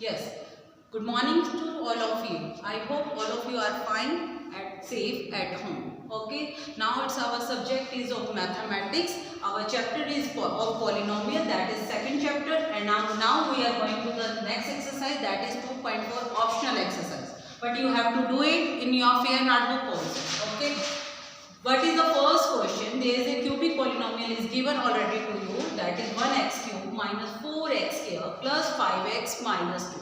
Yes. Good morning to all of you. I hope all of you are fine and safe at home. Okay. Now it's our subject is of mathematics. Our chapter is of polynomial. That is second chapter. And now we are going to the next exercise. That is 2.4 optional exercise. But you have to do it in your fair notebook also. Okay. What is the first question? There is a cubic polynomial is given already to you, that is 1x cube minus 4x square plus 5x minus 2.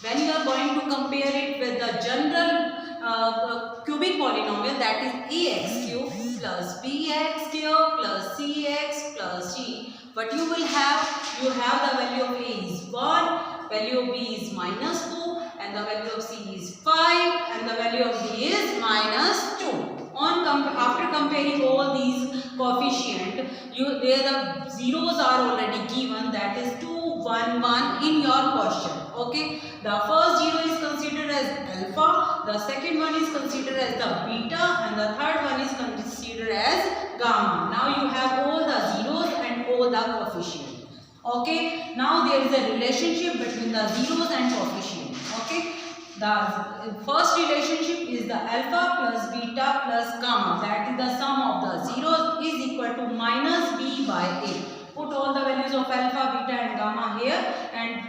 When you are going to compare it with the general cubic polynomial, that is ax cube plus bx square plus cx plus g, what you will have, you have the value of a is 1, value of b is minus 2 and the value of c is 5 and the value of d is minus 2. After comparing all these coefficient, there the zeros are already given, that is 2, 1, 1 in your question. Okay, the first zero is considered as alpha, the second one is considered as the beta and the third one is considered as gamma. Now you have all the zeros and all the coefficient. Okay, now there is a relationship between the zeros and coefficient. Okay, the first relationship is the alpha plus beta plus gamma, that is the sum of the zeros is equal to minus b by a. Put all the values of alpha, beta and gamma here, and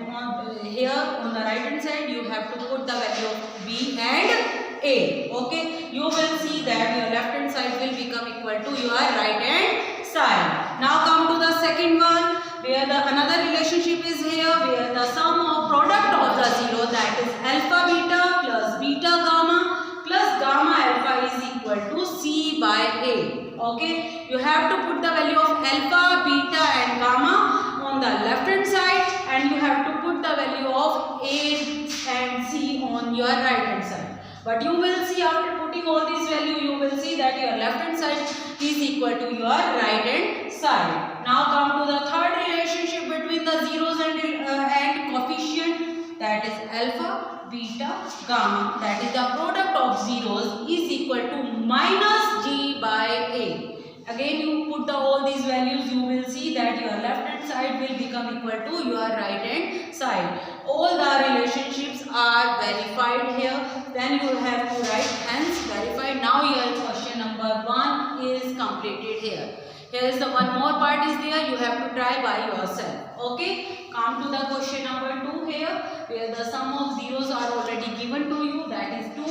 here on the right hand side you have to put the value of b and a. Okay, you will see that your left hand side will become equal to your right hand side. Now come to the second one, where the another relationship is here, where the sum of product of the zero, that is alpha beta plus beta gamma plus gamma alpha is equal to c by a. Okay, you have to put the value of alpha, beta and gamma on the left hand side and you have to put the value of a and c on your right hand side. But you will see after putting all these values, you will see that your left hand side is equal to your right hand side. Now come to the third relationship between the zeros and coefficient, that is alpha, beta, gamma, that is the product of zeros is equal to minus g by a. Again you put all these values, you will see that your left hand side will become equal to your right hand side. All the relationships are verified here. Then you have to write hence verified. Now your question number 1 is completed here. Here is the one more part is there, you have to try by yourself. Okay, come to the question number 2 here, where the sum of zeros are already given to you, that is 2.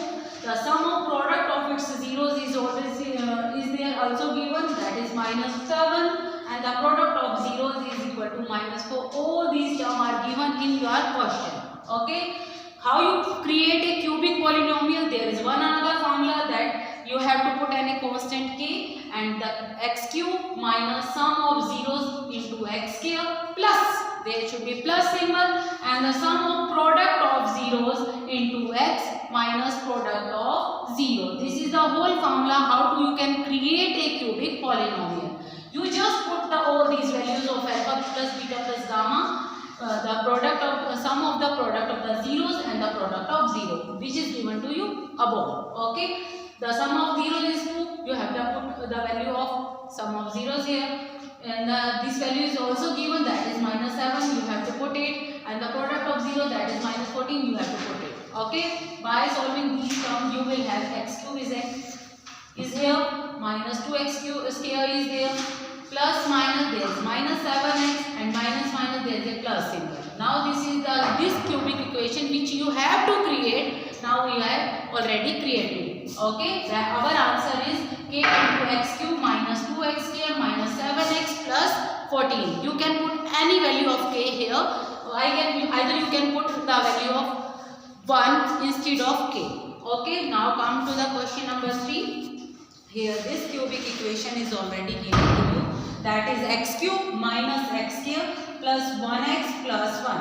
The sum of product of its zeros is always is there also given, that is minus 7 and the product of zeros is equal to minus 4. All these terms are given in your question. Okay, how you create a cubic polynomial? There is one another formula, that you have to put any constant k and the x cube minus sum of zeros into x square plus, there should be plus symbol, and the sum of product of zeros into x minus product of 0. This is the whole formula how you can create a cubic polynomial. You just put all these values of alpha plus beta plus gamma, the product of sum of the product of the zeros and the product of 0, which is given to you above. Okay, the sum of zeros is 2, you have to put the value of sum of zeros here, and this value is also given, that is minus 7, you have to put it, and the product of 0, that is minus 14, you have to put it. Okay, by solving these terms you will have x cube is here, minus 2x cube square is there, plus minus there is minus 7x and minus there is a plus symbol. Now this is this cubic equation which you have to create. Now we have already created. Okay, our answer is k into x cube minus 2x square minus 7x plus 14. You can put any value of k here. Either you can put the value of 1 instead of k. Okay, now come to the question number 3. Here this cubic equation is already given to you, that is x cube minus x square plus 1x plus 1.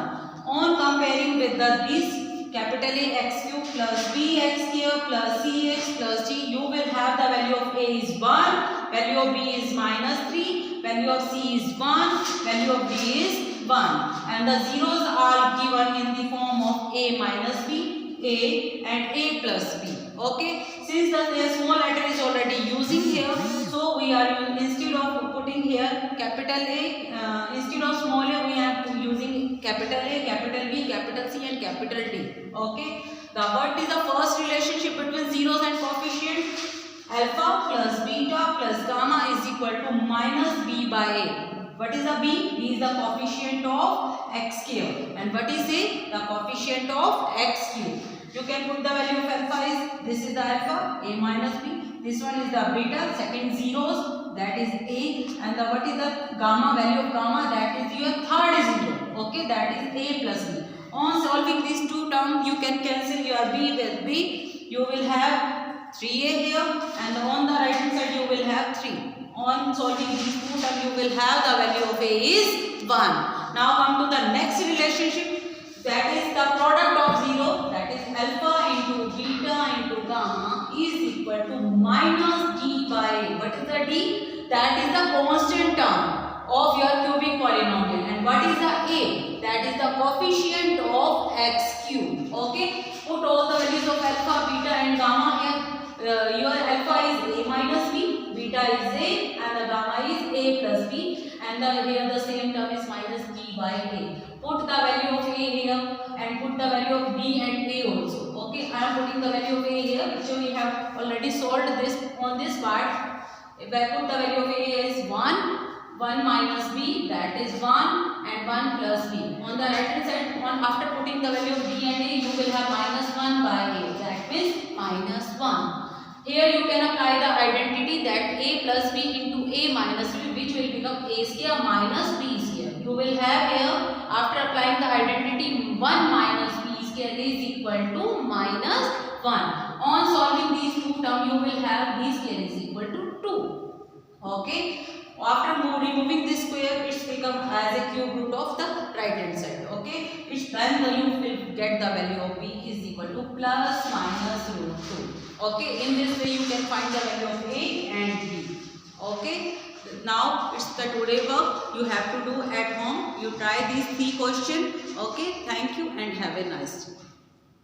On comparing with this capital A x cube plus b x square plus c x plus g, you will have the value of a is 1, value of b is minus 3, value of c is 1, value of d is 1, and the zeros are given in the form of a minus b, a and a plus b. Okay, since the small letter is already using here, so we are instead of putting here capital A, instead of small a we are using capital A, capital B, capital C and capital D. Okay. What is the first relationship between zeros and coefficient? Alpha plus beta plus gamma is equal to minus b by a. What is the b? B is the coefficient of x cube. And what is a? The coefficient of x cube. You can put the value of alpha is, this is the alpha, a minus b. This one is the beta, second zeros, that is a. And the what is the gamma, value of gamma, that is your third zero. Okay, that is a plus b. On solving these two terms, you can cancel your b with b. You will have 3a here, and on the right hand side you will have 3. On solving these two terms, you will have the value of a is 1. Now come to the next relationship, that is the product of 0, that is alpha into beta into gamma is equal to minus d by a. What is the d? That is the constant term of your cubic polynomial. And what is the a? That is the coefficient of x cube. Okay, put all the values of alpha, beta and gamma here. Your alpha is a minus b, beta is a, and the gamma is a plus b, and here the same term is minus d by a. Put the value of a here and put the value of b and a also. Okay, I am putting the value of a here, which we have already solved this on this part. If I put the value of a is 1 minus b, that is 1, and 1 plus b. On the right hand side, after putting the value of b and a, you will have minus 1 by a, that means minus 1. Here you can apply the identity that a plus b into a minus b, which will become a square minus b square. You will have here, after applying the identity, 1 minus b square is equal to minus 1. On solving these two terms, you will have b square is equal to 2. Okay. After removing this square, it's become as a cube root of the right hand side. Okay, which then you will get the value of b is equal to plus minus root 2. Okay, in this way you can find the value of a and b. Okay, now it's the today work you have to do at home. You try these 3 questions. Okay, thank you and have a nice day.